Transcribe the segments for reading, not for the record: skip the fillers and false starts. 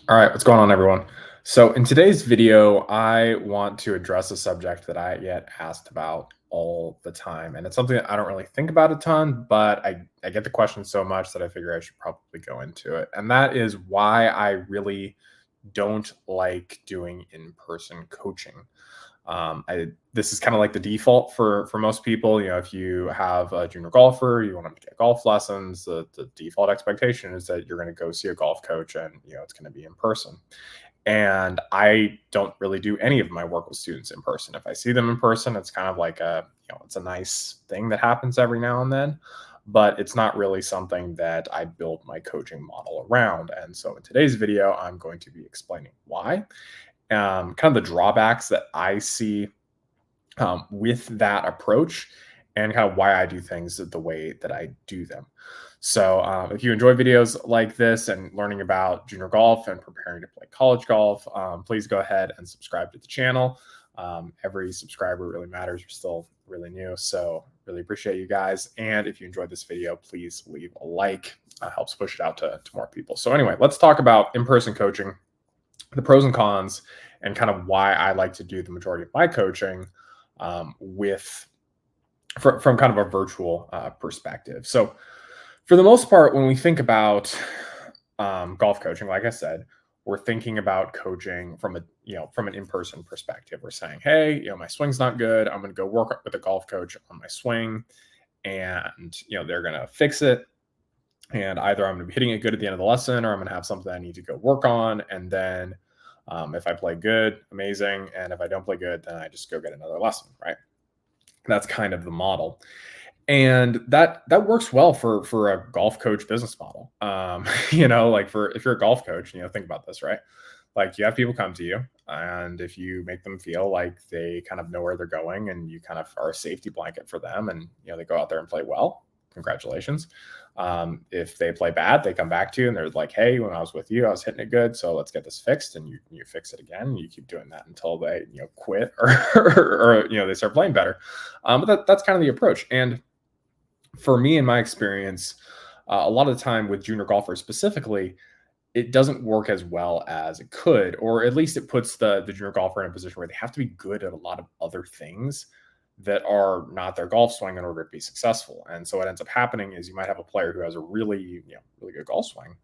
All right, what's going on, everyone? So, in today's video, I want to address a subject that I get asked about all the time. And it's something that I don't really think about a ton, but I get the question so much that I figure I should probably go into it. And that is why I really don't like doing in person coaching. This is kind of like the default for most people. If you have a junior golfer, you want them to get golf lessons. The default expectation is that you're going to go see a golf coach, and it's going to be in person. And I don't really do any of my work with students in person. If I see them in person, it's kind of like it's a nice thing that happens every now and then, but it's not really something that I build my coaching model around. And so in today's video, I'm going to be explaining why, kind of the drawbacks that I see with that approach, and kind of why I do things the way that I do them. So, if you enjoy videos like this and learning about junior golf and preparing to play college golf, please go ahead and subscribe to the channel. Every subscriber really matters. We're still really new, so really appreciate you guys. And if you enjoyed this video, please leave a like. Helps push it out to more people. So anyway, let's talk about in-person coaching, the pros and cons, and kind of why I like to do the majority of my coaching with from kind of a virtual perspective. So for the most part, when we think about golf coaching, like I said, we're thinking about coaching from an in-person perspective. We're saying, hey, my swing's not good. I'm going to go work with a golf coach on my swing, and they're going to fix it. And either I'm going to be hitting it good at the end of the lesson, or I'm going to have something I need to go work on. And then if I play good, amazing. And if I don't play good, then I just go get another lesson, right? That's kind of the model. And that works well for a golf coach business model. Like for if you're a golf coach, think about this, right? Like you have people come to you, and if you make them feel like they kind of know where they're going, and you kind of are a safety blanket for them, and they go out there and play well, congratulations. If they play bad, they come back to you and they're like, hey, when I was with you, I was hitting it good, so let's get this fixed. And you fix it again, and you keep doing that until they quit, or they start playing better. But that's kind of the approach. And for me, in my experience, a lot of the time with junior golfers specifically, it doesn't work as well as it could, or at least it puts the junior golfer in a position where they have to be good at a lot of other things that are not their golf swing in order to be successful. And so what ends up happening is you might have a player who has a really good golf swing,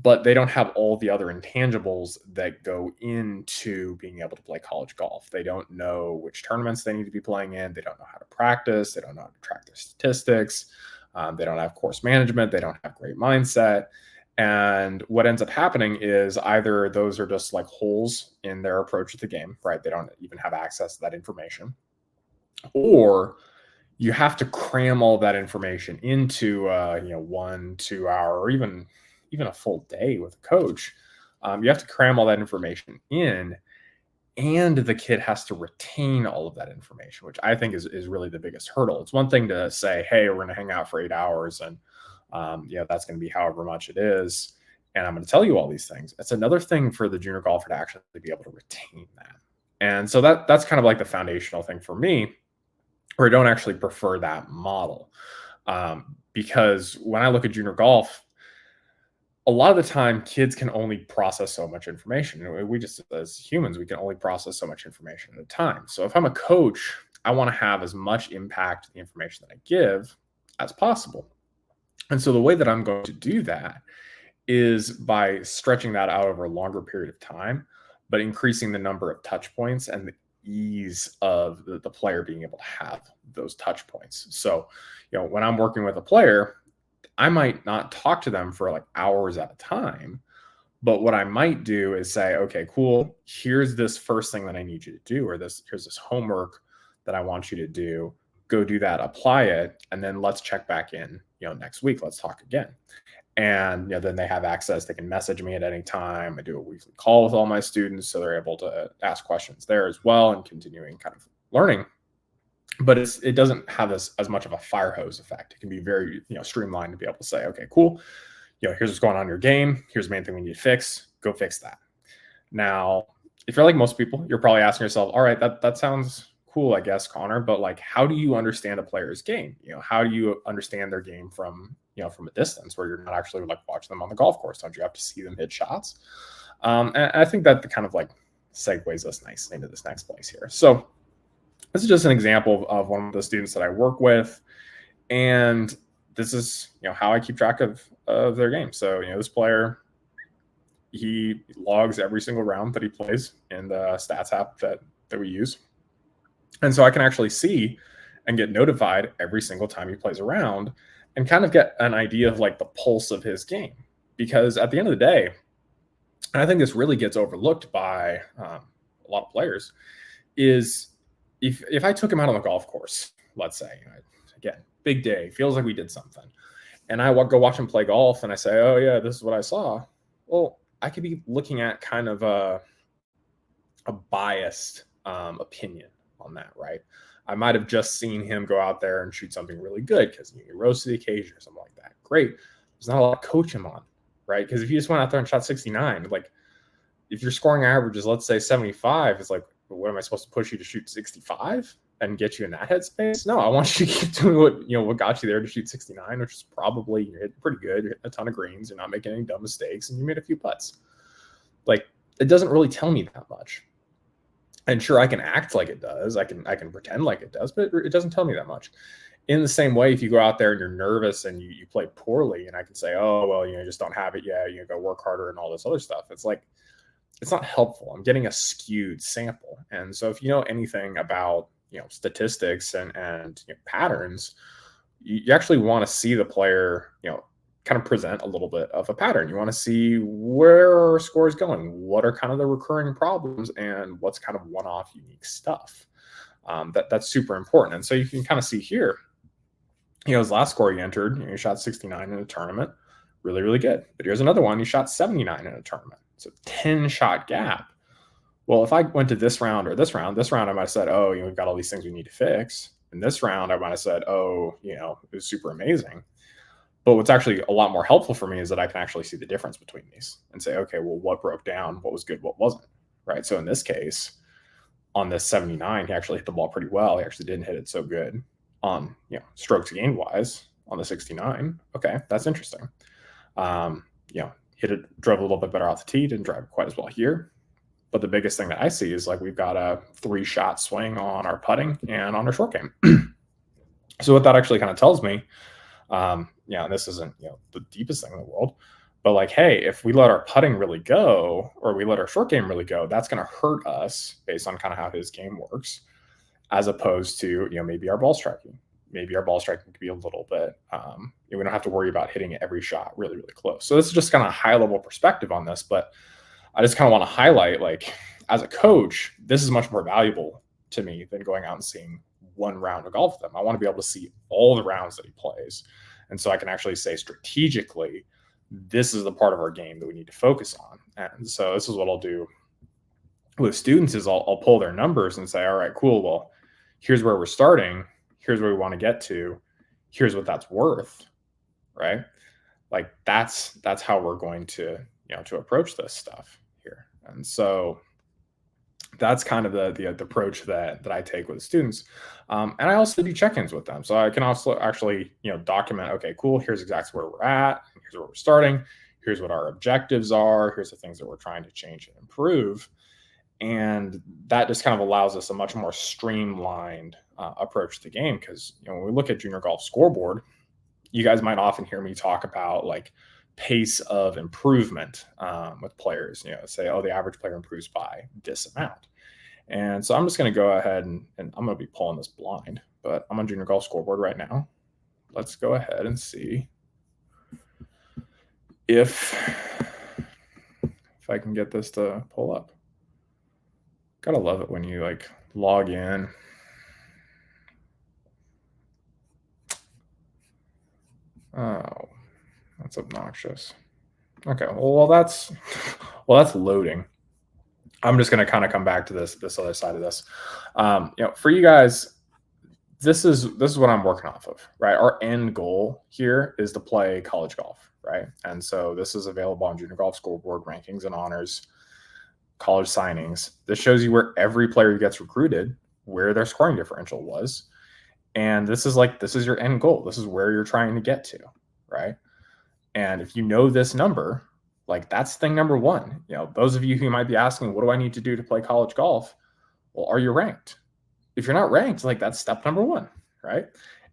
but they don't have all the other intangibles that go into being able to play college golf. They don't know which tournaments they need to be playing in. They don't know how to practice. They don't know how to track their statistics. They don't have course management. They don't have great mindset. And what ends up happening is either those are just like holes in their approach to the game, right? They don't even have access to that information, or you have to cram all that information into 1 2 hour, or even a full day with a coach. You have to cram all that information in, and the kid has to retain all of that information, which I think is really the biggest hurdle. It's one thing to say, hey, we're going to hang out for 8 hours, and that's going to be however much it is, and I'm going to tell you all these things. It's another thing for the junior golfer to actually be able to retain that. And so that's kind of like the foundational thing for me, or I don't actually prefer that model. Because when I look at junior golf, a lot of the time kids can only process so much information. We just, as humans, we can only process so much information at a time. So if I'm a coach, I want to have as much impact to the information that I give as possible. And so the way that I'm going to do that is by stretching that out over a longer period of time, but increasing the number of touch points and the ease of the player being able to have those touch points. So, when I'm working with a player, I might not talk to them for like hours at a time, but what I might do is say, okay, cool, here's this first thing that I need you to do, or here's this homework that I want you to do. Go do that, apply it, and then let's check back in, next week. Let's talk again. And then they have access. They can message me at any time. I do a weekly call with all my students, so they're able to ask questions there as well, and continuing kind of learning. But it doesn't have as much of a fire hose effect. It can be very streamlined to be able to say, okay, cool, here's what's going on in your game. Here's the main thing we need to fix. Go fix that. Now, if you're like most people, you're probably asking yourself, all right, that sounds cool, I guess, Connor, but like, how do you understand a player's game? How do you understand their game from a distance, where you're not actually like watching them on the golf course? Don't you have to see them hit shots? And I think that kind of like segues us nicely into this next place here. So this is just an example of one of the students that I work with, and this is how I keep track of their game. So this player, he logs every single round that he plays in the stats app that we use, and so I can actually see and get notified every single time he plays a round, and kind of get an idea of like the pulse of his game. Because at the end of the day, and I think this really gets overlooked by a lot of players, is if I took him out on the golf course, let's say, again, big day, feels like we did something, and I go watch him play golf, and I say, oh yeah, this is what I saw. Well, I could be looking at kind of a biased opinion on that, right? I might have just seen him go out there and shoot something really good because he rose to the occasion or something like that. Great. There's not a lot to coach him on, right? Because if you just went out there and shot 69, like if your scoring average is, let's say, 75, it's like, what am I supposed to push you to shoot 65 and get you in that headspace? No, I want you to keep doing what got you there to shoot 69, which is probably you're hitting pretty good, you're hitting a ton of greens, you're not making any dumb mistakes, and you made a few putts. Like, it doesn't really tell me that much. And sure, I can act like it does. I can pretend like it does, but it doesn't tell me that much. In the same way, if you go out there and you're nervous and you play poorly, and I can say, oh, well, you just don't have it yet, you go work harder and all this other stuff. It's like, it's not helpful. I'm getting a skewed sample. And so if you know anything about, statistics and patterns, you actually want to see the player, kind of present a little bit of a pattern. You want to see where are scores going, what are kind of the recurring problems, and what's kind of one-off unique stuff. That's super important. And so you can kind of see here, his last score he entered, he shot 69 in a tournament, really, really good. But here's another one, he shot 79 in a tournament. So 10-shot gap. Well, if I went to this round or this round, I might have said, oh, we've got all these things we need to fix. In this round, I might have said, oh, it was super amazing. But what's actually a lot more helpful for me is that I can actually see the difference between these and say, okay, well, what broke down? What was good? What wasn't? Right. So in this case, on this 79, he actually hit the ball pretty well. He actually didn't hit it so good on, strokes gained wise on the 69. Okay. That's interesting. Hit it, drove a little bit better off the tee, didn't drive quite as well here. But the biggest thing that I see is like we've got a 3-shot swing on our putting and on our short game. So what that actually kind of tells me, and this isn't the deepest thing in the world, but like, hey, if we let our putting really go or we let our short game really go, that's going to hurt us based on kind of how his game works, as opposed to maybe our ball striking. Maybe our ball striking could be a little bit, we don't have to worry about hitting every shot really, really close. So this is just kind of a high level perspective on this, but I just kind of want to highlight, like, as a coach, this is much more valuable to me than going out and seeing one round of golf with him. I want to be able to see all the rounds that he plays. And so I can actually say strategically, this is the part of our game that we need to focus on. And so this is what I'll do with students is I'll pull their numbers and say, all right, cool. Well, here's where we're starting. Here's where we want to get to. Here's what that's worth, right? Like that's how we're going to, to approach this stuff here. And so that's kind of the approach that I take with students. And I also do check-ins with them. So I can also actually, document, okay, cool. Here's exactly where we're at. Here's where we're starting. Here's what our objectives are. Here's the things that we're trying to change and improve. And that just kind of allows us a much more streamlined approach to the game. Because, when we look at Junior Golf Scoreboard, you guys might often hear me talk about like pace of improvement with players, say, oh, the average player improves by this amount. And so I'm just going to go ahead and I'm going to be pulling this blind, but I'm on Junior Golf Scoreboard right now. Let's go ahead and see if I can get this to pull up. Gotta love it when you like log in. Oh, that's obnoxious. Okay, well that's loading. I'm just going to kind of come back to this other side of this. For you guys, this is what I'm working off of, right? Our end goal here is to play college golf, right? And so this is available on Junior Golf Scoreboard rankings and honors, college signings. This shows you where every player who gets recruited, where their scoring differential was. And this is your end goal. This is where you're trying to get to, right? And if you know this number, Like that's thing number one. Those of you who might be asking, what do I need to do to play college golf? Well, are you ranked? If you're not ranked, like that's step number one, right?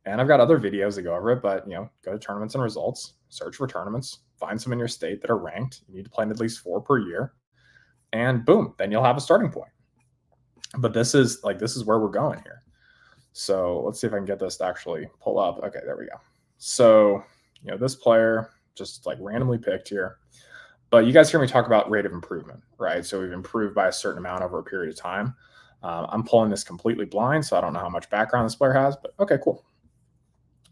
And I've got other videos that go over it, but go to tournaments and results, search for tournaments, find some in your state that are ranked. You need to play in at least 4 per year, and boom, then you'll have a starting point. But this is where we're going here. So let's see if I can get this to actually pull up. Okay, there we go. So this player just like randomly picked here. But you guys hear me talk about rate of improvement, right? So we've improved by a certain amount over a period of time. I'm pulling this completely blind, so I don't know how much background this player has, but okay, cool.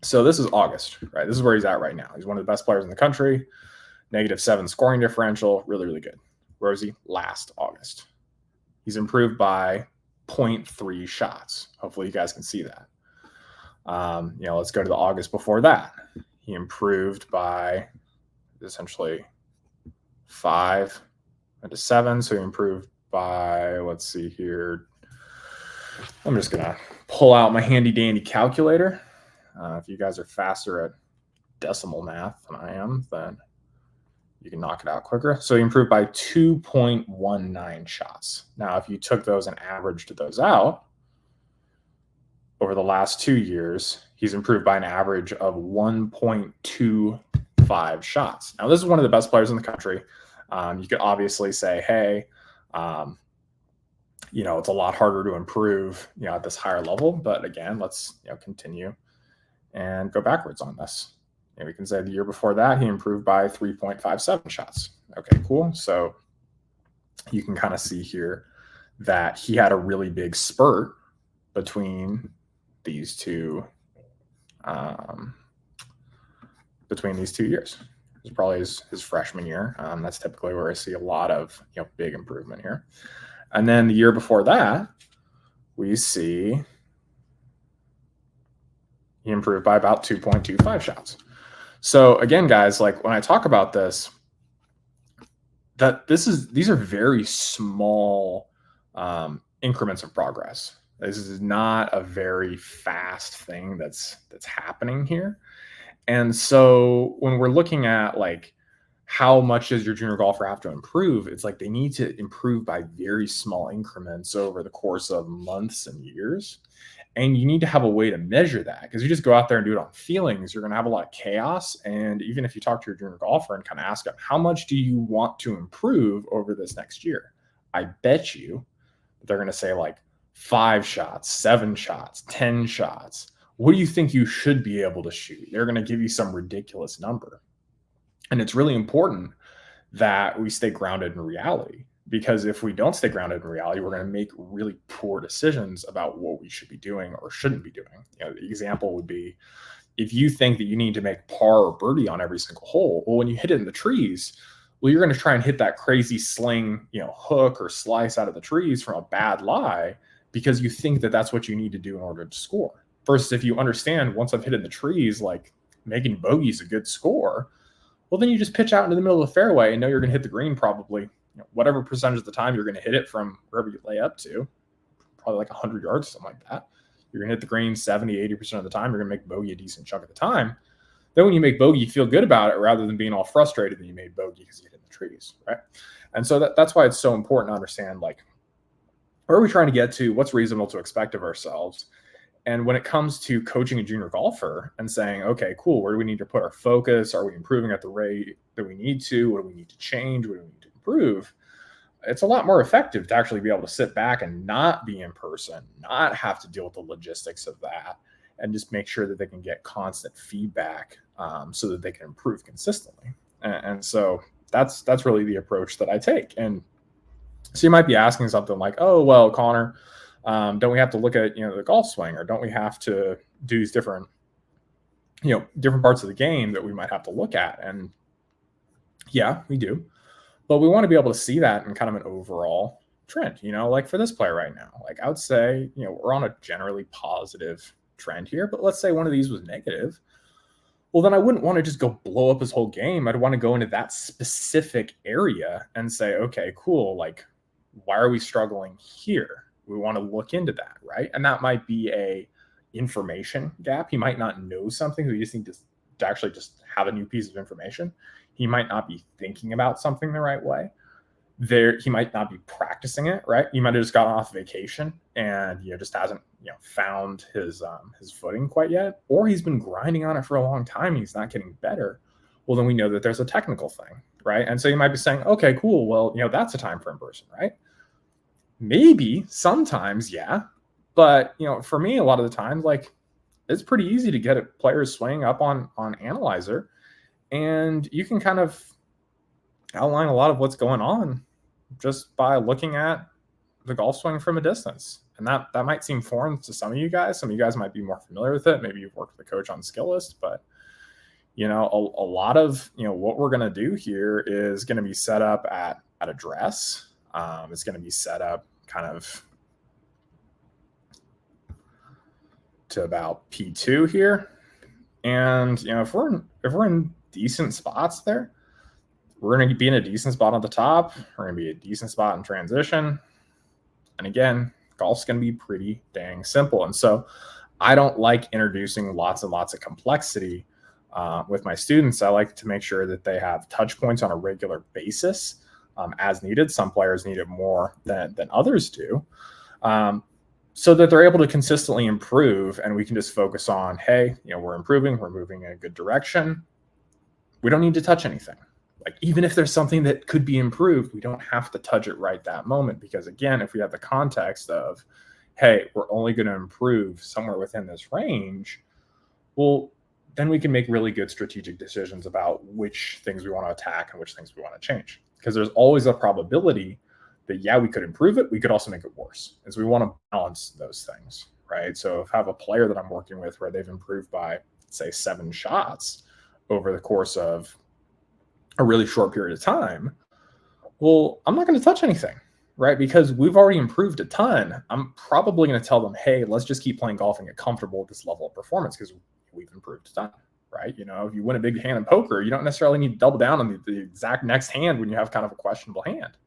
So this is August, right? This is where he's at right now. He's one of the best players in the country, -7 scoring differential, really, really good. Where was he last August? He's improved by 0.3 shots. Hopefully you guys can see that. Let's go to the August before that. He improved by essentially 5 into 7. So he improved by, let's see here. I'm just going to pull out my handy dandy calculator. If you guys are faster at decimal math than I am, then you can knock it out quicker. So he improved by 2.19 shots. Now, if you took those and averaged those out over the last 2 years, he's improved by an average of 1.25 shots. Now, this is one of the best players in the country. You could obviously say, hey, it's a lot harder to improve, at this higher level. But again, let's continue and go backwards on this. We can say the year before that, he improved by 3.57 shots. Okay, cool. So you can kind of see here that he had a really big spurt between these two years. It was probably his freshman year. That's typically where I see a lot of big improvement here. And then the year before that, we see he improved by about 2.25 shots. So again, guys, like when I talk about this, these are very small increments of progress. This is not a very fast thing that's happening here. And so when we're looking at like how much does your junior golfer have to improve, it's like they need to improve by very small increments over the course of months and years. And you need to have a way to measure that, because you just go out there and do it on feelings, you're going to have a lot of chaos. And even if you talk to your junior golfer and kind of ask them, how much do you want to improve over this next year? I bet you they're going to say like 5 shots, 7 shots, 10 shots. What do you think you should be able to shoot? They're going to give you some ridiculous number. And it's really important that we stay grounded in reality, because if we don't stay grounded in reality, we're going to make really poor decisions about what we should be doing or shouldn't be doing. The example would be if you think that you need to make par or birdie on every single hole, well, when you hit it in the trees, well, you're going to try and hit that crazy sling, hook or slice out of the trees from a bad lie, because you think that that's what you need to do in order to score. Versus if you understand, once I've hit in the trees, like making bogey is a good score, well, then you just pitch out into the middle of the fairway and know you're going to hit the green probably, whatever percentage of the time you're going to hit it from wherever you lay up to, probably like 100 yards, something like that. You're going to hit the green 70, 80% of the time. You're going to make bogey a decent chunk of the time. Then when you make bogey, you feel good about it rather than being all frustrated that you made bogey because you hit in the trees, right? And so that's why it's so important to understand, like, where are we trying to get to? What's reasonable to expect of ourselves? And when it comes to coaching a junior golfer and saying, okay, cool, where do we need to put our focus? Are we improving at the rate that we need to? What do we need to change? What do we need to improve? It's a lot more effective to actually be able to sit back and not be in person, not have to deal with the logistics of that, and just make sure that they can get constant feedback so that they can improve consistently. And so that's really the approach that I take. And so you might be asking something like, oh, well, Connor, don't we have to look at, the golf swing, or don't we have to do these different parts of the game that we might have to look at? And yeah, we do, but we want to be able to see that in kind of an overall trend, like for this player right now, like I would say, we're on a generally positive trend here, but let's say one of these was negative. Well, then I wouldn't want to just go blow up his whole game. I'd want to go into that specific area and say, okay, cool. Like, why are we struggling here? We want to look into that, right? And that might be a information gap. He might not know something. We just need to actually just have a new piece of information. he might not be thinking about something the right way. He might not be practicing it right. He might have just gotten off vacation and just hasn't found his footing quite yet, or he's been grinding on it for a long time and he's not getting better. Well, then we know that there's a technical thing, right? And so you might be saying, okay, cool, well, that's a time frame person, right? Maybe sometimes, yeah, but for me, a lot of the time, like, it's pretty easy to get a player's swing up on Analyzer, and you can kind of outline a lot of what's going on just by looking at the golf swing from a distance. And that might seem foreign to some of you guys. Some of you guys might be more familiar with it. Maybe you've worked with a coach on Skill List, but a lot of what we're going to do here is going to be set up at address. It's going to be set up kind of to about P2 here. And if we're in decent spots there, we're going to be in a decent spot on the top. We're going to be a decent spot in transition. And again, golf's going to be pretty dang simple. And so I don't like introducing lots and lots of complexity with my students. I like to make sure that they have touch points on a regular basis as needed. Some players need it more than others do, so that they're able to consistently improve. And we can just focus on, hey, we're improving, we're moving in a good direction. We don't need to touch anything. Like, even if there's something that could be improved, we don't have to touch it right that moment. Because again, if we have the context of, hey, we're only going to improve somewhere within this range, well, then we can make really good strategic decisions about which things we want to attack and which things we want to change. Because there's always a probability that, yeah, we could improve it. We could also make it worse. And so we want to balance those things, right? So if I have a player that I'm working with where they've improved by, say, 7 shots over the course of a really short period of time, well, I'm not going to touch anything, right? Because we've already improved a ton. I'm probably going to tell them, hey, let's just keep playing golf and get comfortable with this level of performance because we've improved a ton, right? If you win a big hand in poker, you don't necessarily need to double down on the exact next hand when you have kind of a questionable hand.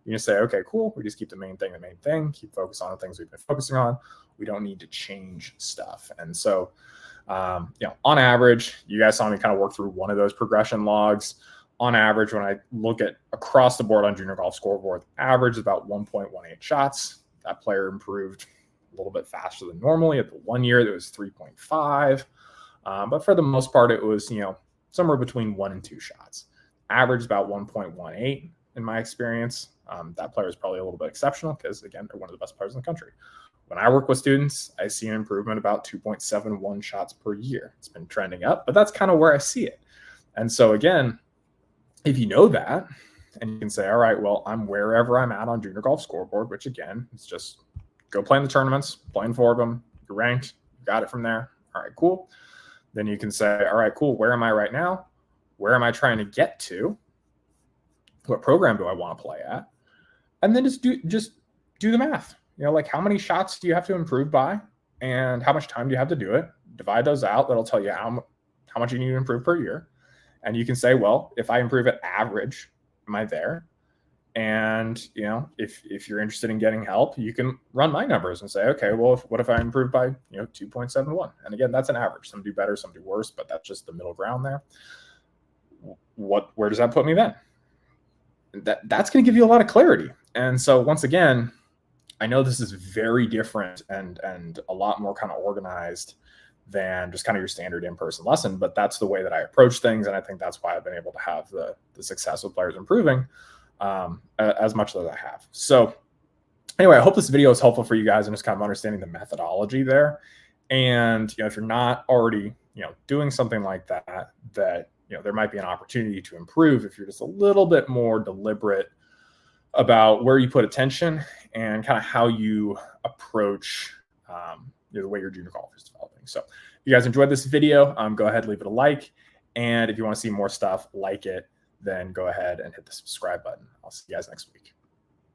You just say, okay, cool. We just keep the main thing, keep focus on the things we've been focusing on. We don't need to change stuff. And so, on average, you guys saw me kind of work through one of those progression logs. On average, when I look at across the board on Junior Golf Scoreboard, average is about 1.18 shots. That player improved a little bit faster than normally. At the 1 year, there was 3.5. But for the most part, it was, somewhere between 1 and 2 shots. Average about 1.18 in my experience. That player is probably a little bit exceptional because, again, they're one of the best players in the country. When I work with students, I see an improvement about 2.71 shots per year. It's been trending up, but that's kind of where I see it. And so, again, if you know that, and you can say, all right, well, I'm wherever I'm at on Junior Golf Scoreboard, which again, it's just go play in the tournaments, playing 4 of them, you're ranked, you got it from there. All right, cool. Then you can say, all right, cool, where am I right now? Where am I trying to get to? What program do I want to play at? And then just do the math. Like, how many shots do you have to improve by? And how much time do you have to do it? Divide those out. That'll tell you how much you need to improve per year. And you can say, well, if I improve at average, am I there? And, if you're interested in getting help, you can run my numbers and say, okay, well, what if I improve by, 2.71? And again, that's an average. Some do better, some do worse, but that's just the middle ground there. Where does that put me then? That's going to give you a lot of clarity. And so once again, I know this is very different and a lot more kind of organized than just kind of your standard in-person lesson, but that's the way that I approach things. And I think that's why I've been able to have the success with players improving as much as I have. So anyway, I hope this video is helpful for you guys and just kind of understanding the methodology there. And, if you're not already, doing something like that, there might be an opportunity to improve if you're just a little bit more deliberate about where you put attention and kind of how you approach the way your junior golf is developing. So if you guys enjoyed this video, go ahead, leave it a like. And if you want to see more stuff like it, then go ahead and hit the subscribe button. I'll see you guys next week.